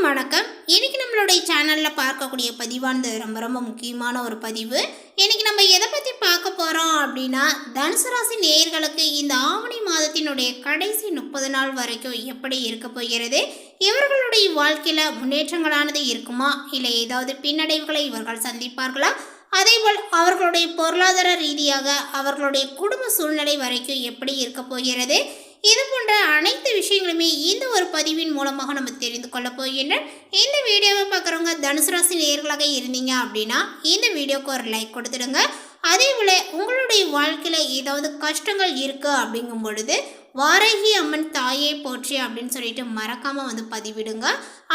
அனைவருக்கும் வணக்கம். இன்னைக்கு நம்மளுடைய சேனலில் பார்க்கக்கூடிய பதிவானது ரொம்ப முக்கியமான ஒரு பதிவு. இன்னைக்கு நம்ம எதை பற்றி பார்க்க போகிறோம் அப்படின்னா, தனுசு ராசி நேயர்களுக்கு இந்த ஆவணி மாதத்தினுடைய கடைசி 30 நாள் வரைக்கும் எப்படி இருக்க போகிறது, இவர்களுடைய வாழ்க்கையில் முன்னேற்றங்களானது இருக்குமா, இல்லை ஏதாவது பின்னடைவுகளை இவர்கள் சந்திப்பார்களா, அதேபோல் அவர்களுடைய பொருளாதார ரீதியாக அவர்களுடைய குடும்ப சூழ்நிலை வரைக்கும் எப்படி இருக்க போகிறது, இது போன்ற அனைத்து விஷயங்களுமே இந்த ஒரு பதிவின் மூலமாக நம்ம தெரிந்து கொள்ள போகின்றோம். இந்த வீடியோவை பார்க்குறவங்க தனுசு ராசி நேயர்களாக இருந்தீங்க அப்படின்னா இந்த வீடியோக்கு ஒரு லைக் கொடுத்துடுங்க. அதே போல் உங்களுடைய வாழ்க்கையில் ஏதாவது கஷ்டங்கள் இருக்குது அப்படிங்கும் பொழுது வாராகி அம்மன் தாயை போற்றி அப்படின்னு சொல்லிட்டு மறக்காமல் பதிவிடுங்க.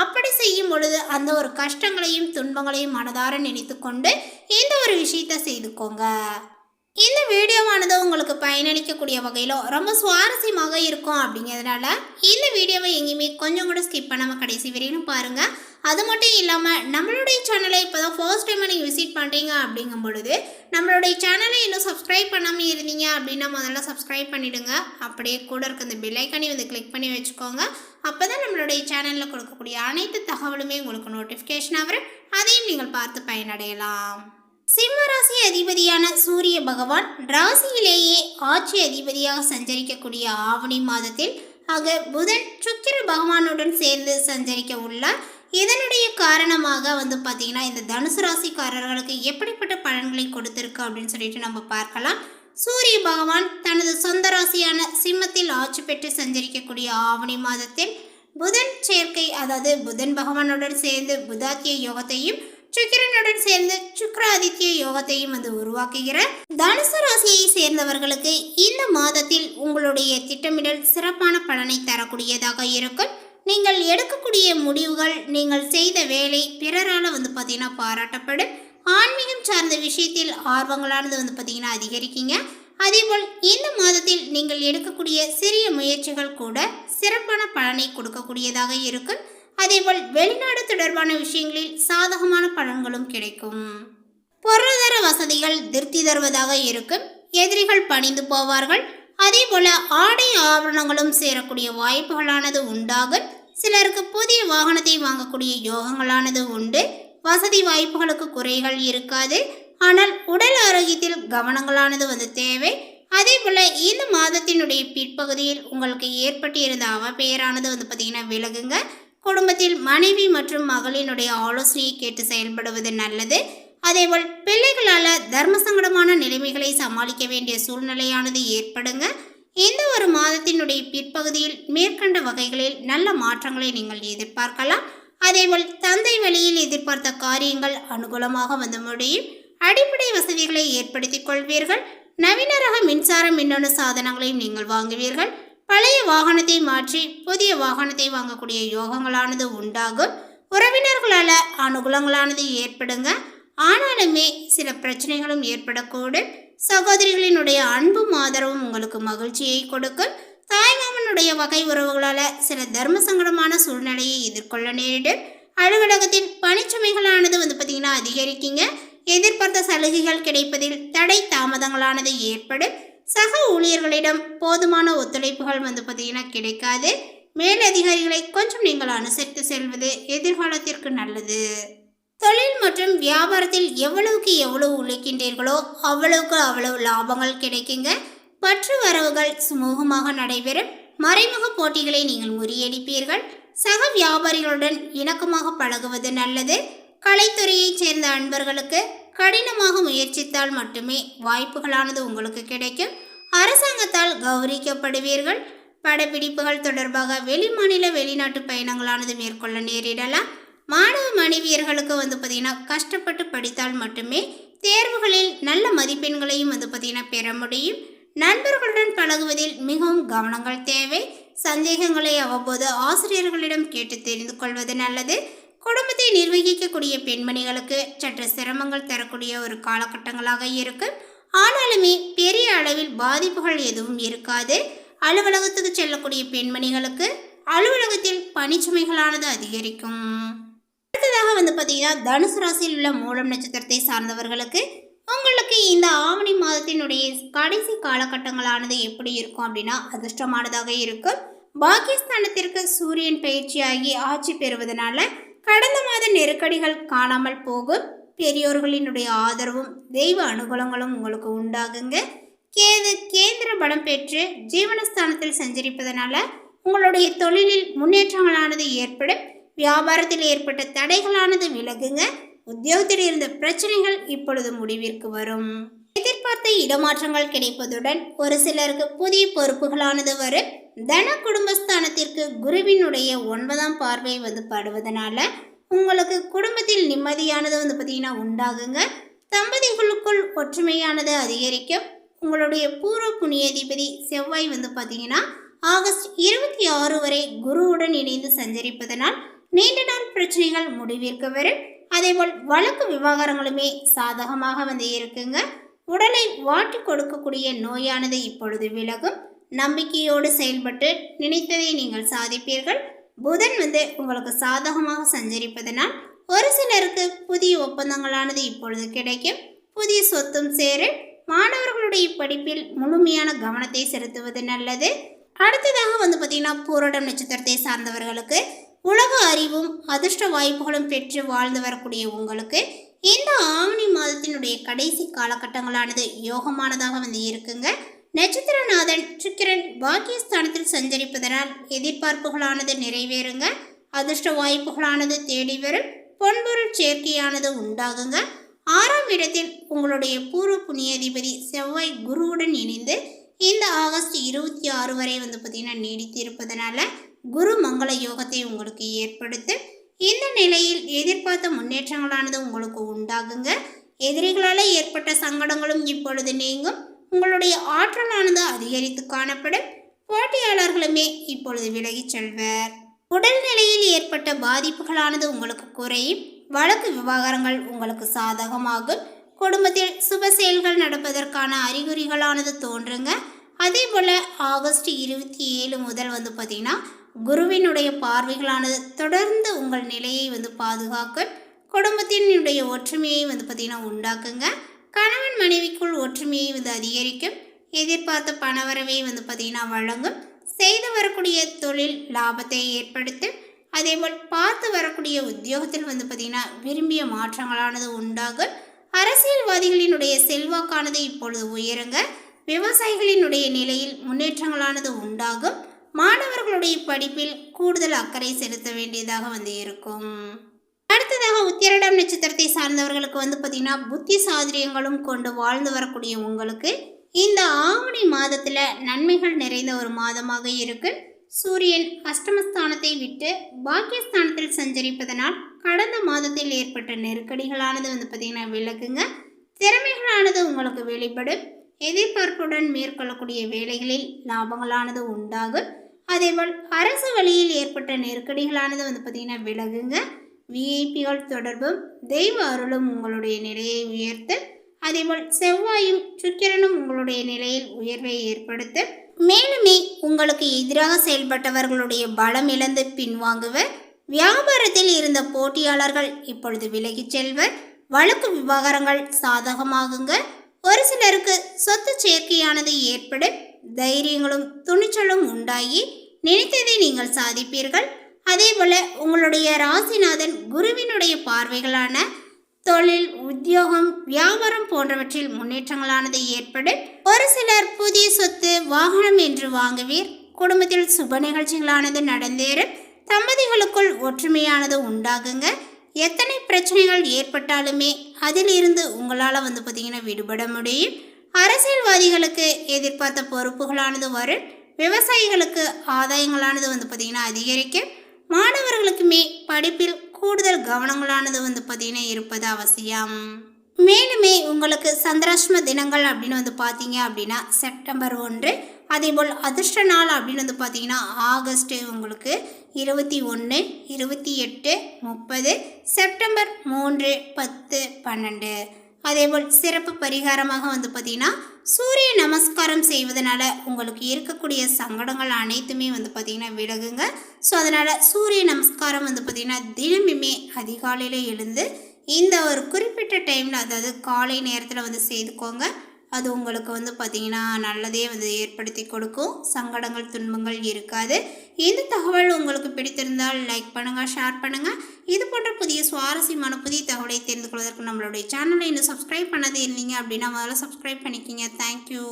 அப்படி செய்யும் பொழுது அந்த ஒரு கஷ்டங்களையும் துன்பங்களையும் மனதார நினைத்து கொண்டு இந்த ஒரு விஷயத்தை செய்துக்கோங்க. இந்த வீடியோவானது உங்களுக்கு பயனளிக்கக்கூடிய வகையில் ரொம்ப சுவாரஸ்யமாக இருக்கும். அப்படிங்கிறதுனால இந்த வீடியோவை எங்கேயுமே கொஞ்சம் கூட ஸ்கிப் பண்ணாமல் கடைசி வரையிலும் பாருங்கள். அது மட்டும் இல்லாமல் நம்மளுடைய சேனலை இப்போ தான் ஃபர்ஸ்ட் டைம் நீங்கள் விசிட் பண்ணுறீங்க அப்படிங்கும் பொழுது நம்மளுடைய சேனலை இன்னும் சப்ஸ்கிரைப் பண்ணாமல் இருந்தீங்க அப்படின்னா முதல்ல சப்ஸ்கிரைப் பண்ணிவிடுங்க. அப்படியே கூட இருக்க இந்த பெல் ஐக்கானை கிளிக் பண்ணி வச்சுக்கோங்க. அப்போ தான் நம்மளுடைய சேனலில் கொடுக்கக்கூடிய அனைத்து தகவலுமே உங்களுக்கு நோட்டிஃபிகேஷன் ஆகும். அதையும் நீங்கள் பார்த்து பயனடையலாம். சிம்ம ராசி அதிபதியான சூரிய பகவான் ராசியிலேயே ஆட்சி அதிபதியாக சஞ்சரிக்கக்கூடிய ஆவணி மாதத்தில் ஆக புதன் சுக்கிர பகவானுடன் சேர்ந்து சஞ்சரிக்க உள்ளார். இதனுடைய காரணமாக பார்த்தீங்கன்னா இந்த தனுசு ராசிக்காரர்களுக்கு எப்படிப்பட்ட பலன்களை கொடுத்திருக்கு அப்படின்னு சொல்லிட்டு நம்ம பார்க்கலாம். சூரிய பகவான் தனது சொந்த ராசியான சிம்மத்தில் ஆட்சி பெற்று சஞ்சரிக்கக்கூடிய ஆவணி மாதத்தில் புதன் சேர்க்கை, அதாவது புதன் பகவானுடன் சேர்ந்து புதாத்திய யோகத்தையும் சுக்கிரனுடன் சேர்ந்து சுக்கிராதித்ய யோகத்தையும் உருவாக்குகிற தனுசு ராசியை சேர்ந்தவர்களுக்கு இந்த மாதத்தில் உங்களுடைய திட்டமிடல் சிறப்பான பலனை தரக்கூடியதாக இருக்கும். நீங்கள் எடுக்கக்கூடிய முடிவுகள், நீங்கள் செய்த வேலை பிறரால் பார்த்தீங்கன்னா பாராட்டப்படும். ஆன்மீகம் சார்ந்த விஷயத்தில் ஆர்வங்களானது பார்த்தீங்கன்னா அதிகரிக்கீங்க. அதேபோல் இந்த மாதத்தில் நீங்கள் எடுக்கக்கூடிய சிறிய முயற்சிகள் கூட சிறப்பான பலனை கொடுக்கக்கூடியதாக இருக்கும். அதேபோல் வெளிநாடு தொடர்பான விஷயங்களில் சாதகமான பலன்களும் கிடைக்கும். பொருளாதார வசதிகள் திருப்தி தருவதாக இருக்கும். எதிரிகள் பணிந்து போவார்கள். அதே போல ஆடை ஆபரணங்களும் சேரக்கூடிய வாய்ப்புகளானது உண்டாகும். சிலருக்கு புதிய வாகனத்தை வாங்கக்கூடிய யோகங்களானது உண்டு. வசதி வாய்ப்புகளுக்கு குறைகள் இருக்காது. ஆனால் உடல் ஆரோக்கியத்தில் கவனங்களானது தேவை. அதே போல் இந்த மாதத்தினுடைய பிற்பகுதியில் உங்களுக்கு ஏற்பட்டிருந்த அவப்பெயரானது பார்த்தீங்கன்னா விலகுங்க. குடும்பத்தில் மனைவி மற்றும் மகளினுடைய ஆலோசனையை கேட்டு செயல்படுவது நல்லது. அதேபோல் பிள்ளைகளால் தர்ம சங்கடமான நிலைமைகளை சமாளிக்க வேண்டிய சூழ்நிலையானது ஏற்படுங்க. இந்த ஒரு மாதத்தினுடைய பிற்பகுதியில் மேற்கண்ட வகைகளில் நல்ல மாற்றங்களை நீங்கள் எதிர்பார்க்கலாம். அதேபோல் தந்தை வழியில் எதிர்பார்த்த காரியங்கள் அனுகூலமாக முடியும். அடிப்படை வசதிகளை ஏற்படுத்திக் கொள்வீர்கள். நவீன ரக மின்சார மின்னணு சாதனங்களையும் நீங்கள் வாங்குவீர்கள். பழைய வாகனத்தை மாற்றி புதிய வாகனத்தை வாங்கக்கூடிய யோகங்களானது உண்டாகும். உறவினர்களால் அனுகூலங்களானது ஏற்படுங்க. ஆனாலுமே சில பிரச்சனைகளும் ஏற்படக்கூடும். சகோதரிகளினுடைய அன்பும் ஆதரவும் உங்களுக்கு மகிழ்ச்சியை கொடுக்கும். தாய்மாமனுடைய வகை உறவுகளால் சில தர்ம சங்கடமான சூழ்நிலையை எதிர்கொள்ள நேரிடும். அலுவலகத்தில் பணிச்சுமைகளானது பார்த்தீங்கன்னா அதிகரிக்குங்க. எதிர்பார்த்த சலுகைகள் கிடைப்பதில் தடை தாமதங்களானது ஏற்படும். சக ஊழியர்களிடம் போதுமான ஒத்துழைப்புகள் பார்த்தீங்கன்னா கிடைக்காது. மேலதிகாரிகளை கொஞ்சம் நீங்கள் அனுசரித்து செல்வது எதிர்காலத்திற்கு நல்லது. தொழில் மற்றும் வியாபாரத்தில் எவ்வளவுக்கு எவ்வளவு உழைக்கின்றீர்களோ அவ்வளவுக்கு அவ்வளவு லாபங்கள் கிடைக்குங்க. பற்று வரவுகள் சுமூகமாக நடைபெறும். மறைமுக போட்டிகளை நீங்கள் முறியடிப்பீர்கள். சக வியாபாரிகளுடன் இணக்கமாக பழகுவது நல்லது. கலைத்துறையைச் சேர்ந்த அன்பர்களுக்கு கடினமாக முயற்சித்தால் மட்டுமே வாய்ப்புகளானது உங்களுக்கு கிடைக்கும். அரசாங்கத்தால் கௌரவிக்கப்படுவீர்கள். படப்பிடிப்புகள் தொடர்பாக வெளிமாநில வெளிநாட்டு பயணங்களானது மேற்கொள்ள நேரிடலாம். மாணவ மாணவியர்களுக்கு பார்த்தீங்கன்னா கஷ்டப்பட்டு படித்தால் மட்டுமே தேர்வுகளில் நல்ல மதிப்பெண்களையும் பார்த்தீங்கன்னா பெற முடியும். நண்பர்களுடன் பழகுவதில் மிகவும் கவனங்கள் தேவை. சந்தேகங்களை அவ்வப்போது ஆசிரியர்களிடம் கேட்டு தெரிந்து கொள்வது நல்லது. குடும்பத்தை நிர்வகிக்கக்கூடிய பெண்மணிகளுக்கு சற்று சிரமங்கள் தரக்கூடிய ஒரு காலகட்டங்களாக இருக்கும். ஆனாலுமே பெரிய அளவில் பாதிப்புகள் எதுவும் இருக்காது. அலுவலகத்துக்கு செல்லக்கூடிய பெண்மணிகளுக்கு அலுவலகத்தில் பணிச்சுமைகளானது அதிகரிக்கும். அடுத்ததாக பார்த்தீங்கன்னா தனுசு ராசியில் உள்ள மூலம் நட்சத்திரத்தை சார்ந்தவர்களுக்கு உங்களுக்கு இந்த ஆவணி மாதத்தினுடைய கடைசி காலகட்டங்களானது எப்படி இருக்கும் அப்படின்னா அதிர்ஷ்டமானதாக இருக்கும். பாகிஸ்தானத்திற்கு சூரியன் பயிற்சியாகி ஆட்சி பெறுவதனால கடந்த மாத நெருக்கடிகள் காணாமல் போகும். பெரியோர்களினுடைய ஆதரவும் தெய்வ அனுகூலங்களும் உங்களுக்கு உண்டாகுங்க. கேது கேந்திர பலம் பெற்று ஜீவனஸ்தானத்தில் சஞ்சரிப்பதனால உங்களுடைய தொழிலில் முன்னேற்றங்களானது ஏற்படும். வியாபாரத்தில் ஏற்பட்ட தடைகளானது விலகுங்க. உத்தியோகத்தில் இருந்த பிரச்சனைகள் இப்பொழுது முடிவிற்கு வரும். எதிர்பார்த்த இடமாற்றங்கள் கிடைப்பதுடன் ஒரு சிலருக்கு புதிய பொறுப்புகளானது வரும். தன குடும்பஸ்தானத்திற்கு குருவினுடைய 9ஆம் பார்வை படுவதனால உங்களுக்கு குடும்பத்தில் நிம்மதியானது பார்த்தீங்கன்னா உண்டாகுங்க. தம்பதிகளுக்குள் ஒற்றுமையானது அதிகரிக்கும். உங்களுடைய பூர்வ புண்ணியாதிபதி செவ்வாய் பார்த்தீங்கன்னா ஆகஸ்ட் 26 வரை குருவுடன் இணைந்து சஞ்சரிப்பதனால் நீண்ட நாள் பிரச்சனைகள் முடிவிற்கு வரும். அதேபோல் வழக்கு விவகாரங்களுமே சாதகமாக இருக்குங்க. உடலை வாட்டி கொடுக்கக்கூடிய நோயானது இப்பொழுது விலகும். நம்பிக்கையோடு செயல்பட்டு நினைத்ததை நீங்கள் சாதிப்பீர்கள். புதன் உங்களுக்கு சாதகமாக சஞ்சரிப்பதனால் ஒரு சிலருக்கு புதிய ஒப்பந்தங்களானது இப்பொழுது கிடைக்கும். புதிய சொத்தும் சேரும். மாணவர்களுடைய படிப்பில் முழுமையான கவனத்தை செலுத்துவது நல்லது. அடுத்ததாக பார்த்தீங்கன்னா பூரடம் நட்சத்திரத்தை சார்ந்தவர்களுக்கு உலக அறிவும் அதிர்ஷ்ட வாய்ப்புகளும் பெற்று வாழ்ந்து வரக்கூடிய உங்களுக்கு இந்த ஆவணி மாதத்தினுடைய கடைசி காலகட்டங்களானது யோகமானதாக இருக்குங்க. நட்சத்திரநாதன் சுக்கிரன் பாக்கியஸ்தானத்தில் சஞ்சரிப்பதனால் எதிர்பார்ப்புகளானது நிறைவேறுங்க. அதிர்ஷ்ட வாய்ப்புகளானது தேடி வரும். பொன்பொருள் சேர்க்கையானது உண்டாகுங்க. 6ஆம் இடத்தில் உங்களுடைய பூர்வ புண்ணியாதிபதி செவ்வாய் குருவுடன் இணைந்து இந்த ஆகஸ்ட் 26 வரை பார்த்தீங்கன்னா நீடித்து இருப்பதனால குரு மங்கள யோகத்தை உங்களுக்கு ஏற்படுத்தும். இந்த நிலையில் எதிர்பார்த்த முன்னேற்றங்களானது உங்களுக்கு உண்டாகுங்க. எதிரிகளால் ஏற்பட்ட சங்கடங்களும் இப்பொழுது நீங்கும். உங்களுடைய ஆற்றலானது அதிகரித்து காணப்படும். போட்டியாளர்களுமே இப்பொழுது விலகி செல்வர். உடல்நிலையில் ஏற்பட்ட பாதிப்புகளானது உங்களுக்கு குறையும். வழக்கு விவகாரங்கள் உங்களுக்கு சாதகமாகும். குடும்பத்தில் சுப செயல்கள் நடப்பதற்கான அறிகுறிகளானது தோன்றுங்க. அதே போல் ஆகஸ்ட் 27 முதல் பார்த்தீங்கன்னா குருவினுடைய பார்வைகளானது தொடர்ந்து உங்கள் நிலையை பாதுகாக்கும். குடும்பத்தினுடைய ஒற்றுமையை பார்த்தீங்கன்னா உண்டாக்குங்க. கணவன் மனைவிக்குள் ஒற்றுமையை அதிகரிக்கும். எதிர்பார்த்த பணவரவை பார்த்தீங்கன்னா வழங்கும். செய்து வரக்கூடிய தொழில் லாபத்தை ஏற்படுத்தும். அதேபோல் பார்த்து வரக்கூடிய உத்தியோகத்தில் பார்த்தீங்கன்னா விரும்பிய மாற்றங்களானது உண்டாகும். அரசியல்வாதிகளினுடைய செல்வாக்கானது இப்பொழுது உயருங்க. விவசாயிகளினுடைய நிலையில் முன்னேற்றங்களானது உண்டாகும். மாணவர்களுடைய படிப்பில் கூடுதல் அக்கறை செலுத்த வேண்டியதாக இருக்கும். அடுத்ததாக உத்திரடம் நட்சத்திரத்தை சார்ந்தவர்களுக்கு பார்த்தீங்கன்னா புத்தி சாதுரியங்களும் கொண்டு வாழ்ந்து வரக்கூடிய உங்களுக்கு இந்த ஆவணி மாதத்தில் நன்மைகள் நிறைந்த ஒரு மாதமாக இருக்கு. சூரியன் அஷ்டமஸ்தானத்தை விட்டு பாக்கியஸ்தானத்தில் சஞ்சரிப்பதனால் கடந்த மாதத்தில் ஏற்பட்ட நெருக்கடிகளானது பார்த்தீங்கன்னா விலகுங்க. திறமைகளானது உங்களுக்கு வெளிப்படும். எதிர்பார்ப்புடன் மேற்கொள்ளக்கூடிய வேலைகளில் லாபங்களானது உண்டாகும். அதேபோல் அரசு வழியில் ஏற்பட்ட நெருக்கடிகளானது பார்த்தீங்கன்னா விலகுங்க. விஐபிகள் தொடர்பும் தெய்வ அருளும் உங்களுடைய நிலையை உயர்த்தும். அதேபோல் செவ்வாயும் சுக்கிரனும் உங்களுடைய நிலையில் உயர்வை ஏற்படுத்தும். மேலுமே உங்களுக்கு எதிராக செயல்பட்டவர்களுடைய பலம் இழந்து பின்வாங்குவர். வியாபாரத்தில் இருந்த போட்டியாளர்கள் இப்பொழுது விலகி செல்வர். வழக்கு விவகாரங்கள் சாதகமாகுங்க. ஒரு சிலருக்கு சொத்து சேர்க்கையானது ஏற்படும். தைரியங்களும் துணிச்சலும் உண்டாகி நினைத்ததை நீங்கள் சாதிப்பீர்கள். அதே போல உங்களுடைய ராசிநாதன் குருவினுடைய பார்வைகளான தொழில், உத்தியோகம், வியாபாரம் போன்றவற்றில் முன்னேற்றங்களானது ஏற்படும். ஒரு சிலர் புதிய சொத்து, வாகனம் என்று வாங்குவீர். குடும்பத்தில் சுப நிகழ்ச்சிகளானது நடந்தேறும். தம்பதிகளுக்குள் ஒற்றுமையானது உண்டாகுங்க. எத்தனை பிரச்சனைகள் ஏற்பட்டாலுமே அதிலிருந்து உங்களால் பார்த்தீங்கன்னா விடுபட முடியும். அரசியல்வாதிகளுக்கு எதிர்பார்த்த பொறுப்புகளானது வரும். விவசாயிகளுக்கு ஆதாயங்களானது பார்த்தீங்கன்னா அதிகரிக்கும். மாணவர்களுக்குமே படிப்பில் கூடுதல் கவனங்களானது பார்த்தீங்கன்னா இருப்பது அவசியம். மேலுமே உங்களுக்கு சந்திராஷ்டம தினங்கள் அப்படின்னு பார்த்தீங்க அப்படின்னா செப்டம்பர் 1. அதேபோல் அதிர்ஷ்ட நாள் அப்படின்னு பார்த்தீங்கன்னா ஆகஸ்ட் உங்களுக்கு 21, 28, 30, செப்டம்பர் 3, 10, 12. அதேபோல் சிறப்பு பரிகாரமாக பார்த்தீங்கன்னா சூரிய நமஸ்காரம் செய்வதனால உங்களுக்கு இருக்கக்கூடிய சங்கடங்கள் அனைத்துமே பார்த்தீங்கன்னா விலகுங்க. ஸோ அதனால் சூரிய நமஸ்காரம் பார்த்தீங்கன்னா தினமுமே அதிகாலையில் எழுந்து இந்த ஒரு குறிப்பிட்ட டைமில், அதாவது காலை நேரத்தில் செய்துக்கோங்க. அது உங்களுக்கு வந்து பார்த்திங்கன்னா நல்லதே வந்து ஏற்படுத்தி கொடுக்கும். சங்கடங்கள் துன்பங்கள் இருக்காது. இந்த தகவல் உங்களுக்கு பிடித்திருந்தால் லைக் பண்ணுங்கள், ஷேர் பண்ணுங்கள். இது போன்ற புதிய சுவாரஸ்யமான புதிய தகவலை தெரிந்து கொள்வதற்கு நம்மளுடைய சேனலை இன்னும் சப்ஸ்கிரைப் பண்ணதே இல்லைங்க அப்படின்னா முதல்ல சப்ஸ்கிரைப் பண்ணிக்கிங்க. தேங்க்யூ.